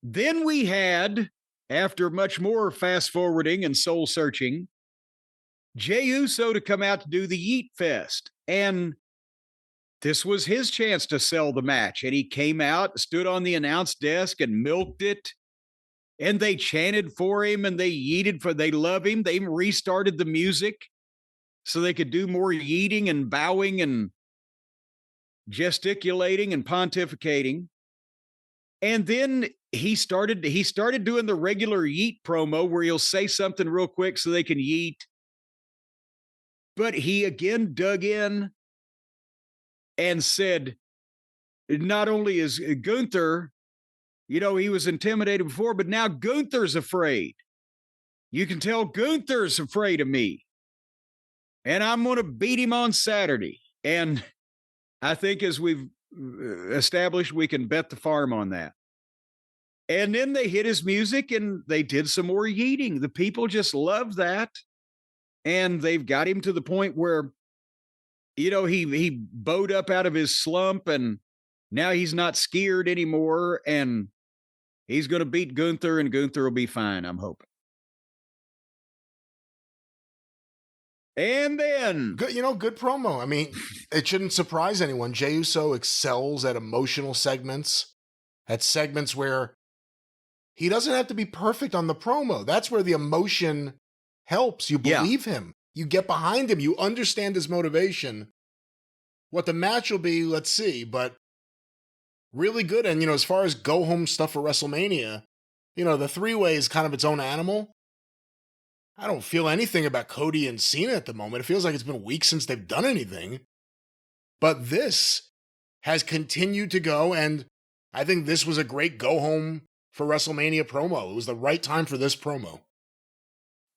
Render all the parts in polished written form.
Then we had, after much more fast forwarding and soul searching, Jey Uso to come out to do the Yeet Fest. And this was his chance to sell the match. And he came out, stood on the announce desk and milked it. And they chanted for him and they yeeted they love him. They even restarted the music so they could do more yeeting and bowing and gesticulating and pontificating. And then he started doing the regular yeet promo where he'll say something real quick so they can yeet. But he again dug in and said, not only is Gunther, he was intimidated before, but now Gunther's afraid. You can tell Gunther's afraid of me. And I'm going to beat him on Saturday. And I think as we've established, we can bet the farm on that. And then they hit his music and they did some more yeeting. The people just love that. And they've got him to the point where, he bowed up out of his slump and now he's not scared anymore. And he's going to beat Gunther and Gunther will be fine, I'm hoping. And then good promo. I mean, it shouldn't surprise anyone. Jey Uso excels at emotional segments, at segments where he doesn't have to be perfect on the promo. That's where the emotion helps. You believe him. You get behind him. You understand his motivation. What the match will be, let's see, but really good. And, as far as go-home stuff for WrestleMania, the three-way is kind of its own animal. I don't feel anything about Cody and Cena at the moment. It feels like it's been weeks since they've done anything. But this has continued to go, and I think this was a great go-home for WrestleMania promo. It was the right time for this promo.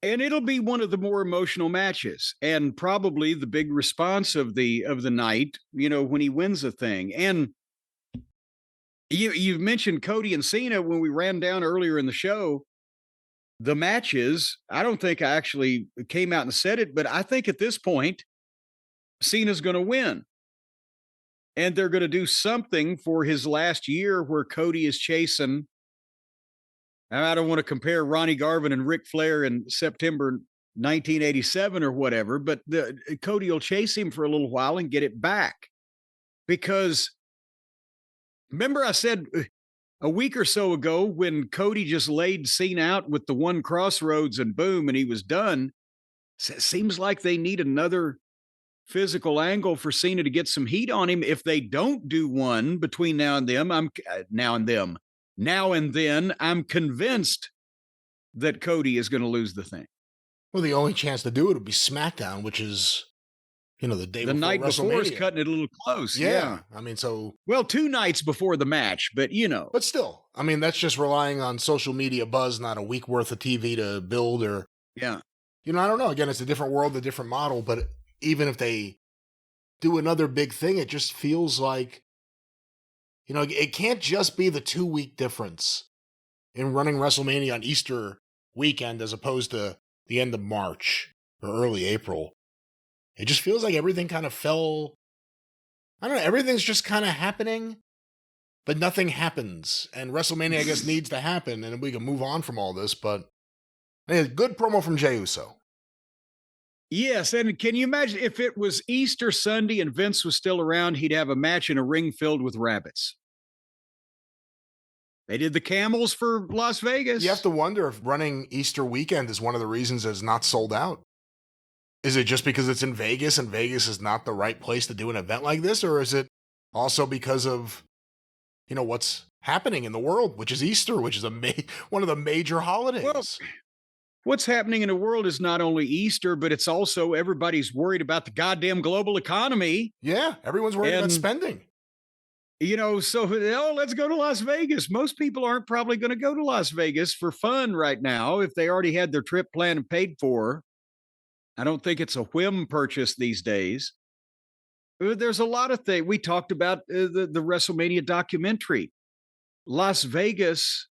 And it'll be one of the more emotional matches and probably the big response of the night, when he wins a thing. And you've mentioned Cody and Cena when we ran down earlier in the show. The matches, I don't think I actually came out and said it, but I think at this point, Cena's going to win. And they're going to do something for his last year where Cody is chasing. I don't want to compare Ronnie Garvin and Ric Flair in September 1987 or whatever, but Cody will chase him for a little while and get it back. Because remember I said a week or so ago when Cody just laid Cena out with the one crossroads and boom, and he was done. It seems like they need another physical angle for Cena to get some heat on him. If they don't do one between now and then, I'm convinced that Cody is going to lose the thing. Well, the only chance to do it would be SmackDown, which is, the day the before night before is WrestleMania. cutting it a little close. Yeah. I mean, so. Well, 2 nights before the match, but But still, I mean, that's just relying on social media buzz, not a week worth of TV to build or. Yeah. I don't know. Again, it's a different world, a different model, but even if they do another big thing, it just feels like, it can't just be the 2-week difference in running WrestleMania on Easter weekend as opposed to the end of March or early April. It just feels like everything kind of fell. I don't know. Everything's just kind of happening, but nothing happens. And WrestleMania, I guess, needs to happen, and we can move on from all this. But good promo from Jey Uso. Yes, and can you imagine if it was Easter Sunday and Vince was still around, he'd have a match in a ring filled with rabbits. They did the camels for Las Vegas. You have to wonder if running Easter weekend is one of the reasons it's not sold out. Is it just because it's in Vegas and Vegas is not the right place to do an event like this? Or is it also because of, what's happening in the world, which is Easter, which is one of the major holidays? Well, what's happening in the world is not only Easter, but it's also everybody's worried about the goddamn global economy. Yeah, everyone's worried about spending. So, let's go to Las Vegas. Most people aren't probably going to go to Las Vegas for fun right now if they already had their trip planned and paid for. I don't think it's a whim purchase these days. There's a lot of things. We talked about the WrestleMania documentary. Las Vegas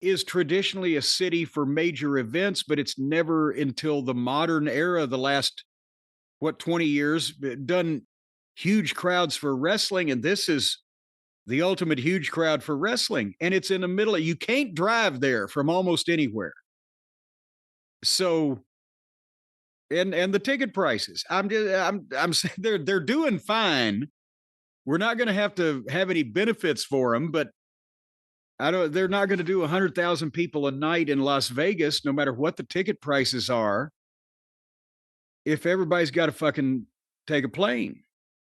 is traditionally a city for major events, but it's never until the modern era, the last, 20 years, done huge crowds for wrestling. And this is the ultimate huge crowd for wrestling. And it's in the middle of, you can't drive there from almost anywhere. So, and the ticket prices, I'm saying they're doing fine. We're not going to have any benefits for them, but they're not going to do 100,000 people a night in Las Vegas, no matter what the ticket prices are, if everybody's got to fucking take a plane.